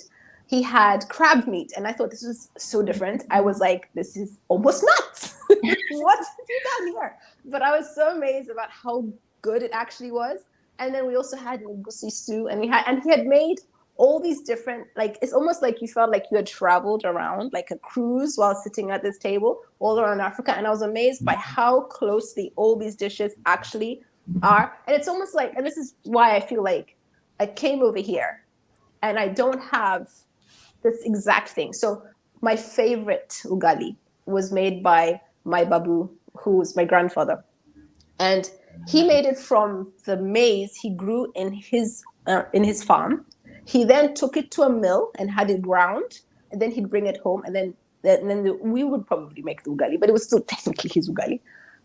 he had crab meat, and I thought this was so different. I was like, this is almost nuts. What have you done here? But I was so amazed about how good it actually was. And then we also had ngusi stew, and he had made all these different, like, it's almost like you felt like you had traveled around like a cruise while sitting at this table all around Africa. And I was amazed by how closely all these dishes actually are. And it's almost like, and this is why I feel like I came over here and I don't have this exact thing. So my favorite ugali was made by my babu, who was my grandfather. And he made it from the maize he grew in his farm. He then took it to a mill and had it ground, and then he'd bring it home, and then we would probably make the ugali, but it was still technically his ugali.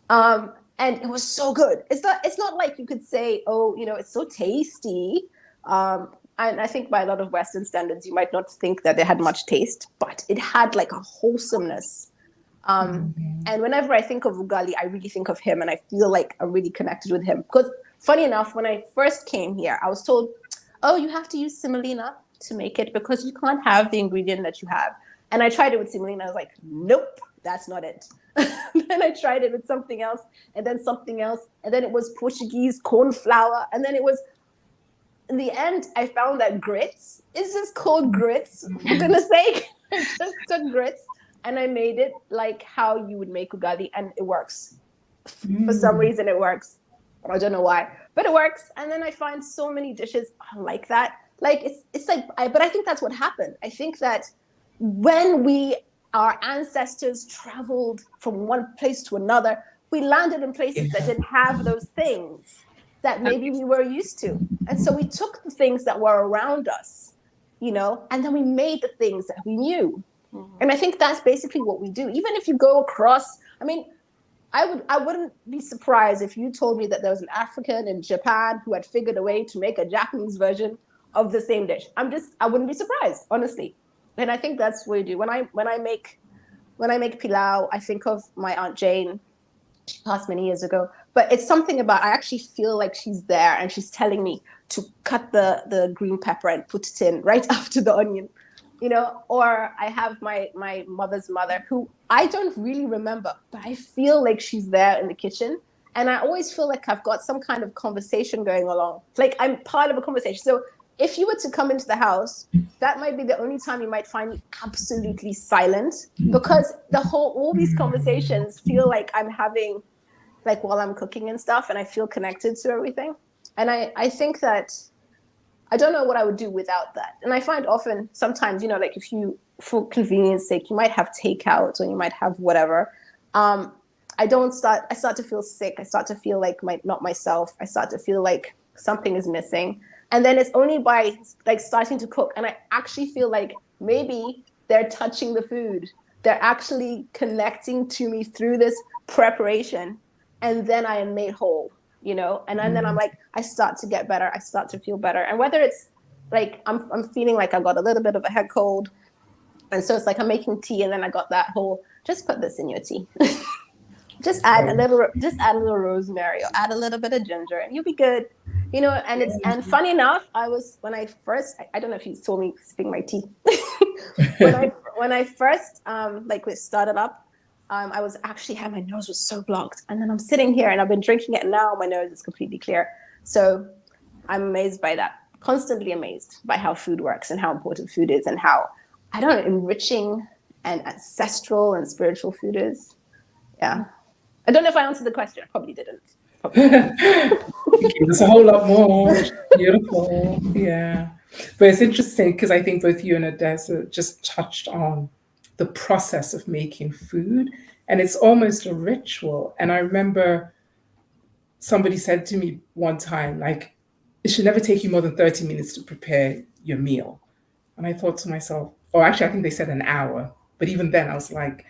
And it was so good. It's not like you could say, oh, you know, it's so tasty. And I think by a lot of Western standards, you might not think that it had much taste, but it had like a wholesomeness. And whenever I think of ugali, I really think of him, and I feel like I'm really connected with him. Because funny enough, when I first came here, I was told, oh, you have to use semolina to make it because you can't have the ingredient that you have. And I tried it with semolina. I was like, nope, that's not it. Then I tried it with something else, and then something else, and then it was Portuguese corn flour, and then it was, in the end, I found that grits is just called grits, for goodness sake. I just took grits and I made it like how you would make ugali, and it works. For some reason, it works. I don't know why, but it works. And then I find so many dishes like that. Like it's like, but I think that's what happened. I think that when our ancestors traveled from one place to another, we landed in places that didn't have those things that maybe we were used to. And so we took the things that were around us, you know, and then we made the things that we knew. And I think that's basically what we do. Even if you go across, I mean, I wouldn't be surprised if you told me that there was an African in Japan who had figured a way to make a Japanese version of the same dish. I wouldn't be surprised, honestly. And I think that's what you do. When I make pilau, I think of my Aunt Jane. She passed many years ago, but it's something about, I actually feel like she's there and she's telling me to cut the green pepper and put it in right after the onion, you know. Or I have my mother's mother, who I don't really remember, but I feel like she's there in the kitchen, and I always feel like I've got some kind of conversation going along, like I'm part of a conversation. So if you were to come into the house, that might be the only time you might find me absolutely silent, because all these conversations feel like I'm having, like, while I'm cooking and stuff, and I feel connected to everything. And I think that I don't know what I would do without that. And I find often, sometimes, you know, like if you, for convenience sake, you might have takeout or you might have whatever. I start to feel sick. I start to feel like not myself. I start to feel like something is missing. And then it's only by like starting to cook, and I actually feel like maybe they're touching the food. They're actually connecting to me through this preparation, and then I am made whole, you know. And then I'm like, I start to get better. I start to feel better. And whether it's like I'm feeling like I got a little bit of a head cold, and so it's like I'm making tea, and then I got that whole, just put this in your tea. Just add a little rosemary, or add a little bit of ginger, and you'll be good, you know. And funny enough, I don't know if you saw me sipping my tea. when I first like it started up, I was actually had, my nose was so blocked, and then I'm sitting here and I've been drinking it, and now my nose is completely clear. So I'm amazed by that, constantly amazed by how food works and how important food is, and how, I don't know, enriching and ancestral and spiritual food is. Yeah. I don't know if I answered the question. I probably didn't. There's a whole lot more. Beautiful. Yeah. But it's interesting because I think both you and Adaeze just touched on the process of making food. And it's almost a ritual. And I remember somebody said to me one time, like, it should never take you more than 30 minutes to prepare your meal. And I thought to myself, oh, actually, I think they said an hour. But even then, I was like,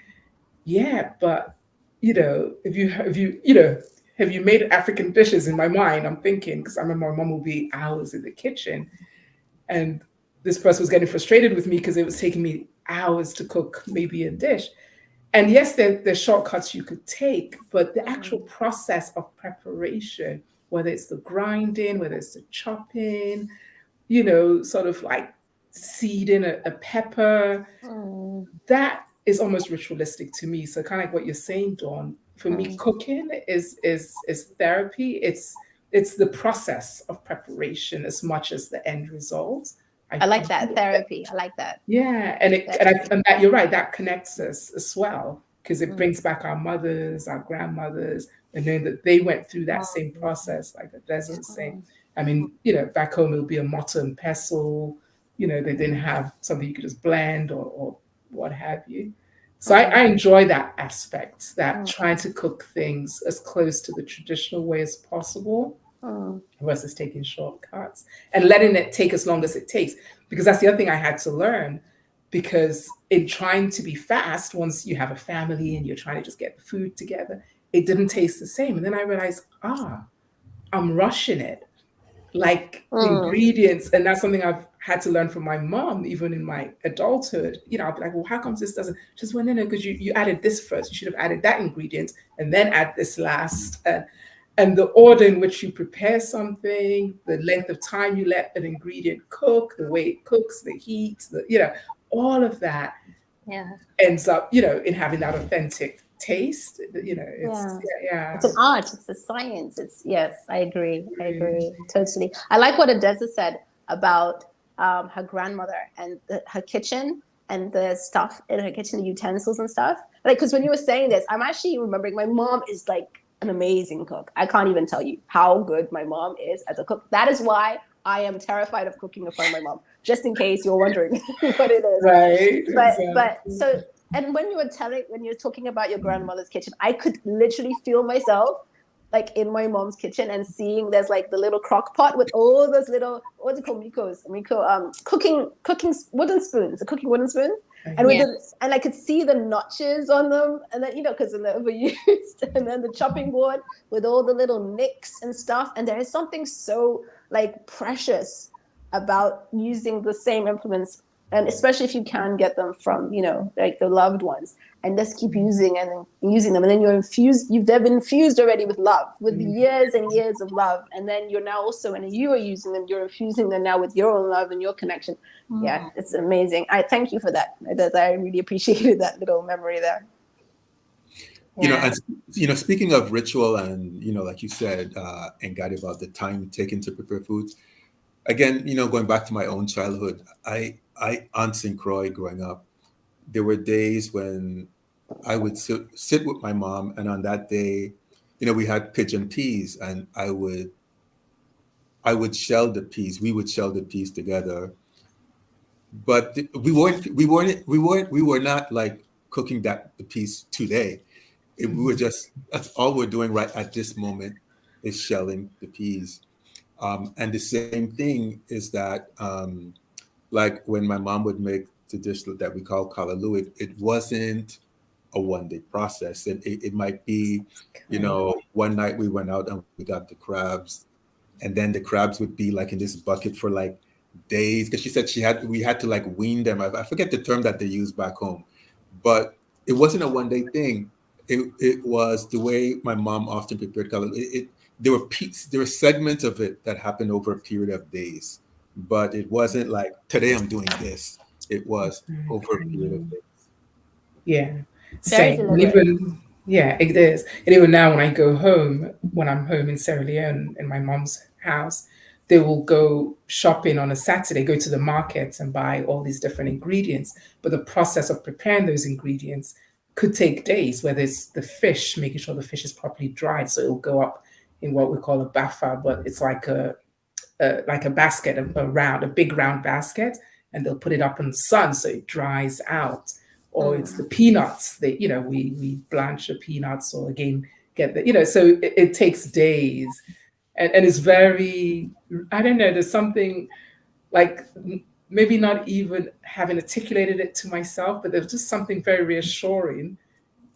yeah, but you know, if you have you made African dishes? In my mind, I'm thinking, because I remember my mom would be hours in the kitchen, and this person was getting frustrated with me because it was taking me hours to cook maybe a dish. And yes, there's shortcuts you could take, but the actual process of preparation, whether it's the grinding, whether it's the chopping, you know, sort of like seeding a pepper, that is almost ritualistic to me. So kind of like what you're saying, Dawn. For me, cooking is therapy. It's the process of preparation as much as the end result. I like that, therapy. I like that. Yeah, and that you're right. That connects us as well, because it brings back our mothers, our grandmothers, and knowing that they went through that same process, like Adaeze was saying. I mean, you know, back home it would be a mortar and pestle. You know, they didn't have something you could just blend or what have you. So I enjoy that aspect, that trying to cook things as close to the traditional way as possible versus taking shortcuts and letting it take as long as it takes. Because that's the other thing I had to learn, because in trying to be fast, once you have a family and you're trying to just get the food together, it didn't taste the same. And then I realized, I'm rushing it. Like the ingredients, and that's something I've had to learn from my mom, even in my adulthood. You know, I'll be like, well, how comes this doesn't? Just well, no, because you added this first. You should have added that ingredient and then add this last. And the order in which you prepare something, the length of time you let an ingredient cook, the way it cooks, the heat, all of that ends up, in having that authentic taste. It's an art. It's a science. Yes, I agree. Totally. I like what Adaeze said about her grandmother and her kitchen and the stuff in her kitchen, the utensils and stuff. Like, because when you were saying this, I'm actually remembering my mom is like an amazing cook. I can't even tell you how good my mom is as a cook. That is why I am terrified of cooking in front of my mom, just in case you're wondering what it is. Right. But so, and when you're talking about your grandmother's kitchen, I could literally feel myself like in my mom's kitchen and seeing there's like the little crock pot with all those little, what do you call cooking wooden spoons, a cooking wooden spoon. And with Yeah. and I could see the notches on them, and then because they're overused, and then the chopping board with all the little nicks and stuff. And there is something so like precious about using the same implements, and especially if you can get them from like the loved ones, and just keep using and using them, and then they've been infused already with love, with years and years of love, and then you're now also, when you are using them, you're infusing them now with your own love and your connection. Yeah, it's amazing. I thank you for that. I really appreciated that little memory there. And speaking of ritual, and like you said, Ngadi, about the time taken to prepare foods. Again, going back to my own childhood, I on St. Croix growing up, there were days when I would sit with my mom, and on that day, we had pigeon peas, and I would shell the peas. We would shell the peas together, but we were not like cooking the peas today. We were just, that's all we're doing right at this moment, is shelling the peas. And the same thing is that, like when my mom would make the dish that we call kalaloo, it wasn't a one-day process. And it might be, one night we went out and we got the crabs, and then the crabs would be like in this bucket for like days. Because she said we had to like wean them. I forget the term that they use back home, but it wasn't a one-day thing. It was the way my mom often prepared kalaloo. There were segments of it that happened over a period of days, but it wasn't like today I'm doing this. It was over a period of days. Yeah, Very same. And deliberate. even it is. And even now, when I go home, when I'm home in Sierra Leone in my mom's house, they will go shopping on a Saturday, go to the market and buy all these different ingredients. But the process of preparing those ingredients could take days. Whether it's the fish, making sure the fish is properly dried, so it'll go up in what we call a baffa, but it's like a basket, a big round basket, and they'll put it up in the sun so it dries out. Or it's the peanuts that we blanch the peanuts, or again get so it takes days, and it's very, I don't know, there's something like, maybe not even having articulated it to myself, but there's just something very reassuring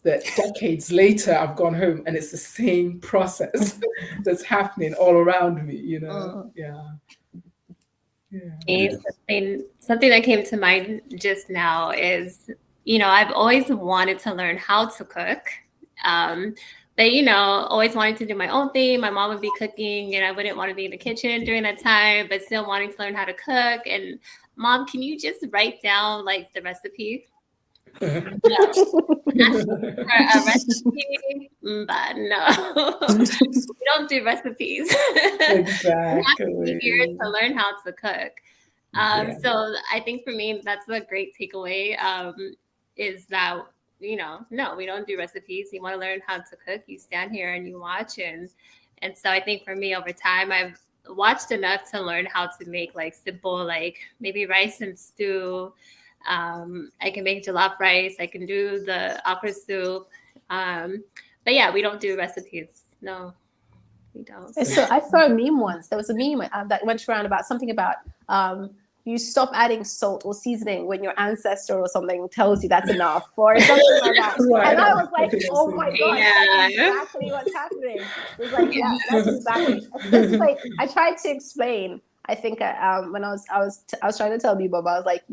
that decades later I've gone home and it's the same process that's happening all around me, Something that came to mind just now is, I've always wanted to learn how to cook. But, always wanting to do my own thing. My mom would be cooking and I wouldn't want to be in the kitchen during that time, but still wanting to learn how to cook. And Mom, can you just write down like the recipe? A recipe, but no, we don't do recipes. Exactly. You have to be here to learn how to cook. So I think for me, that's a great takeaway, is that, no, we don't do recipes. You want to learn how to cook, you stand here and you watch. And so I think for me, over time, I've watched enough to learn how to make like simple, like maybe rice and stew. I can make jollof rice. I can do the okra soup. But yeah, we don't do recipes. No, we don't. So I saw a meme once. There was a meme that went around about something about you stop adding salt or seasoning when your ancestor or something tells you that's enough, or something like that. Right. And I was like, oh my God, that's exactly what's happening. It was like, yeah, that's exactly. This is like, I tried to explain, I think when I was trying to tell Bibo, I was like,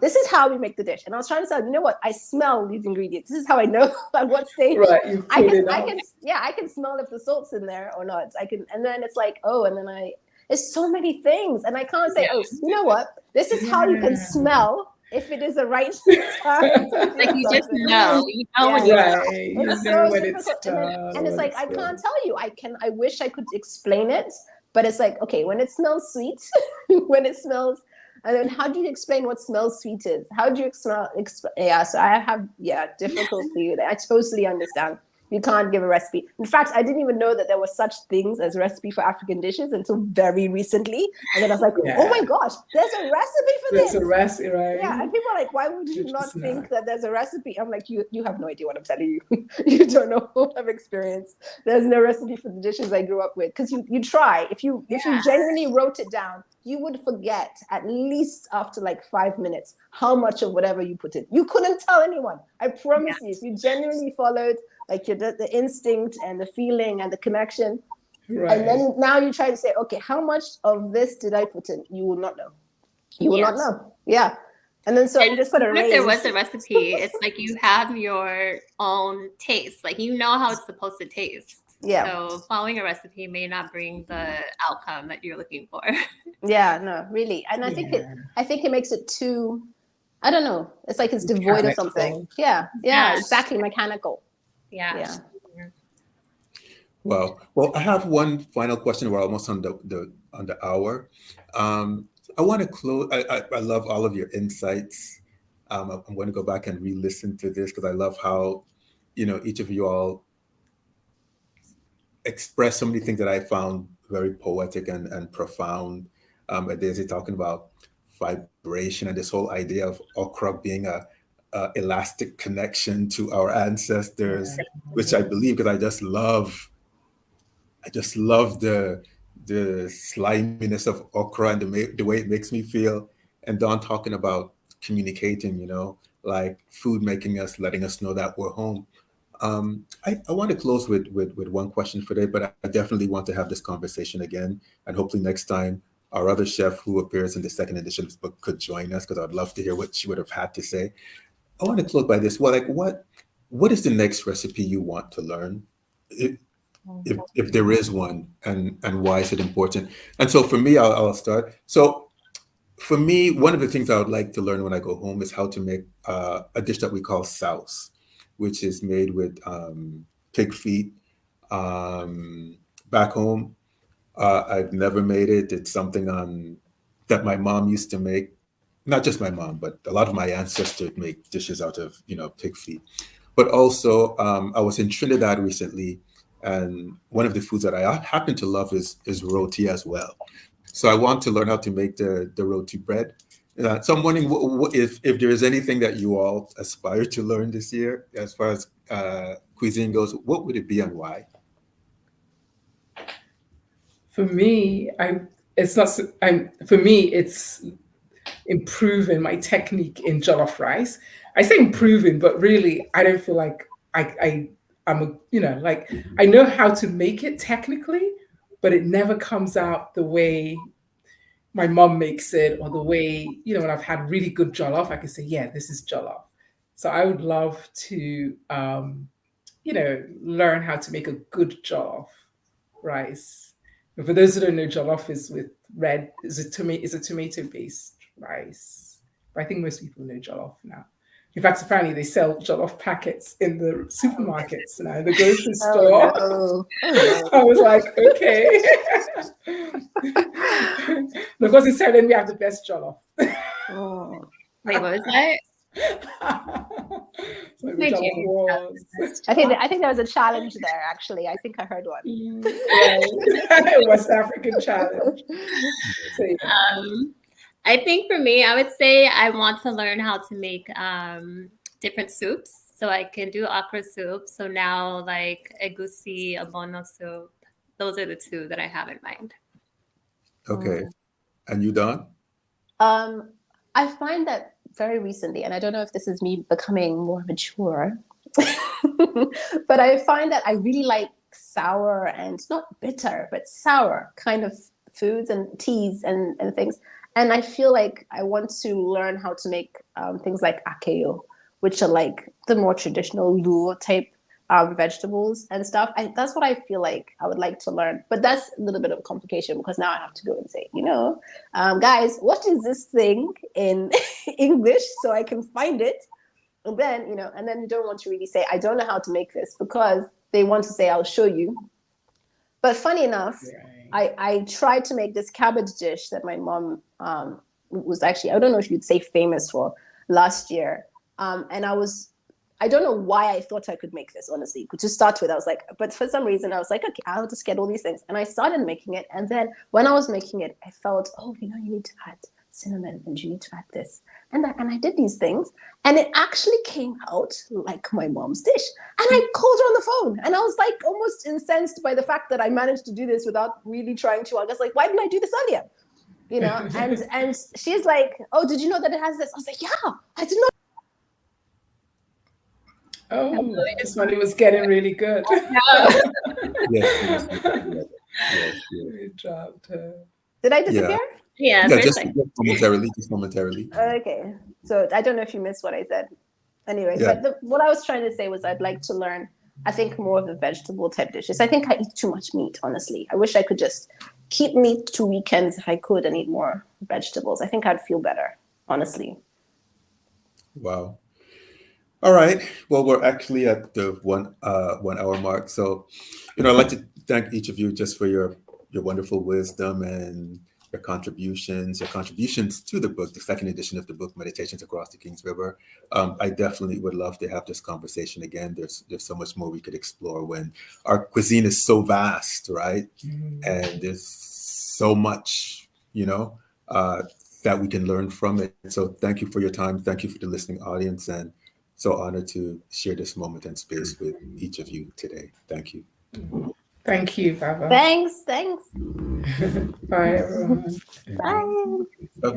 this is how we make the dish. And I was trying to tell, what? I smell these ingredients. This is how I know at what stage. Right, I can smell if the salt's in there or not. And then it's like, and then there's so many things. And I can't say, you know what? This is how you can smell if it is the right time. Like you just know. You know when it's so difficult. And it's like, I can't tell you. I wish I could explain it, but it's like, okay, when it smells sweet, when it smells. And then how do you explain what smells sweet is? How do you so I have, difficulty. I totally understand. You can't give a recipe. In fact, I didn't even know that there were such things as recipe for African dishes until very recently. And then I was like, oh my gosh, there's a recipe for this. There's a recipe, right? Yeah, and people are like, why would you not It's think not. that there's a recipe? I'm like, you have no idea what I'm telling you. You don't know what I've experienced. There's no recipe for the dishes I grew up with. Because you try. If you genuinely wrote it down, you would forget at least after like 5 minutes how much of whatever you put in. You couldn't tell anyone. I promise you, if you genuinely followed like the instinct and the feeling and the connection, Right. and then now you try to say, okay, how much of this did I put in? You will not know. You will not know. Yeah. And then so you just put a range. If there was a recipe, it's like you have your own taste. Like you know how it's supposed to taste. Yeah. So following a recipe may not bring the outcome that you're looking for. Yeah, no, really. And I think it makes it too, I don't know. It's like it's devoid of something. Yeah, exactly. Mechanical. Yeah. Well, I have one final question. We're almost on the hour. I want to close. I love all of your insights. I'm going to go back and re-listen to this because I love how, each of you all express so many things that I found very poetic and profound. Adaeze talking about vibration and this whole idea of okra being a elastic connection to our ancestors, which I believe because I just love the sliminess of okra and the way it makes me feel. And Don talking about communicating, like food making us, letting us know that we're home. I want to close with one question for today, but I definitely want to have this conversation again. And hopefully next time our other chef who appears in the second edition of this book could join us because I'd love to hear what she would have had to say. I want to close by this. Well, like what is the next recipe you want to learn? If there is one, and why is it important? And so for me, I'll start. So for me, one of the things I would like to learn when I go home is how to make a dish that we call sauce, which is made with pig feet. Back home, I've never made it. It's something that my mom used to make. Not just my mom, but a lot of my ancestors make dishes out of pig feet. But also, I was in Trinidad recently, and one of the foods that I happen to love is roti as well. So I want to learn how to make the roti bread. So I'm wondering if there is anything that you all aspire to learn this year as far as cuisine goes. What would it be and why? For me, it's not. For me, it's improving my technique in jollof rice. I say improving, but really, I don't feel like I'm a, like I know how to make it technically, but it never comes out the way my mom makes it or the way, when I've had really good jollof, I can say, yeah, this is jollof. So I would love to, learn how to make a good jollof rice. And for those who don't know, jollof is with is a tomato based rice. But I think most people know jollof now. In fact, apparently they sell jollof packets in the supermarkets now, in the grocery store. Oh, no. I was like, okay. Because in Sierra Leone, we have the best jollof. Oh. Wait, what was that? So the jollof was. I think there was a challenge there, actually. I think I heard one. West African challenge. So, yeah. I think for me, I would say I want to learn how to make different soups. So I can do okra soup. So now like egusi, abono soup. Those are the two that I have in mind. Okay. And you, Don? I find that very recently, and I don't know if this is me becoming more mature, but I find that I really like sour and not bitter, but sour kind of foods and teas and things. And I feel like I want to learn how to make things like akeo, which are like the more traditional luo type vegetables and stuff. That's what I feel like I would like to learn. But that's a little bit of a complication because now I have to go and say, guys, what is this thing in English so I can find it? And then, and then you don't want to really say, I don't know how to make this because they want to say, I'll show you. But funny enough, I tried to make this cabbage dish that my mom was actually, I don't know if you'd say famous for, last year. And I don't know why I thought I could make this, honestly. To start with, I was like, but for some reason, I was like, okay, I'll just get all these things. And I started making it. And then when I was making it, I felt, oh, you need to add cinnamon and you need to add this. And I did these things. And it actually came out like my mom's dish. And I called her on the phone. And I was like almost incensed by the fact that I managed to do this without really trying to. I was like, why didn't I do this earlier? And she's like, oh, did you know that it has this? I was like, yeah, I did not. Oh, this one, it was getting really good. Yes. We dropped her. Did I disappear? Yeah, just momentarily. Okay. So I don't know if you missed what I said. Anyway, but what I was trying to say was I'd like to learn, I think, more of the vegetable type dishes. I think I eat too much meat, honestly. I wish I could just keep meat 2 weekends if I could and eat more vegetables. I think I'd feel better, honestly. Wow. All right. Well, we're actually at the 1 hour mark. So, I'd like to thank each of you just for your wonderful wisdom and your contributions to the book, the second edition of the book, Meditations Across the Kings River. I definitely would love to have this conversation again. There's so much more we could explore when our cuisine is so vast, right? And there's so much, that we can learn from it. So thank you for your time. Thank you for the listening audience, and so honored to share this moment and space with each of you today. Thank you. Thank you, Baba. Thanks. Bye, everyone. Bye.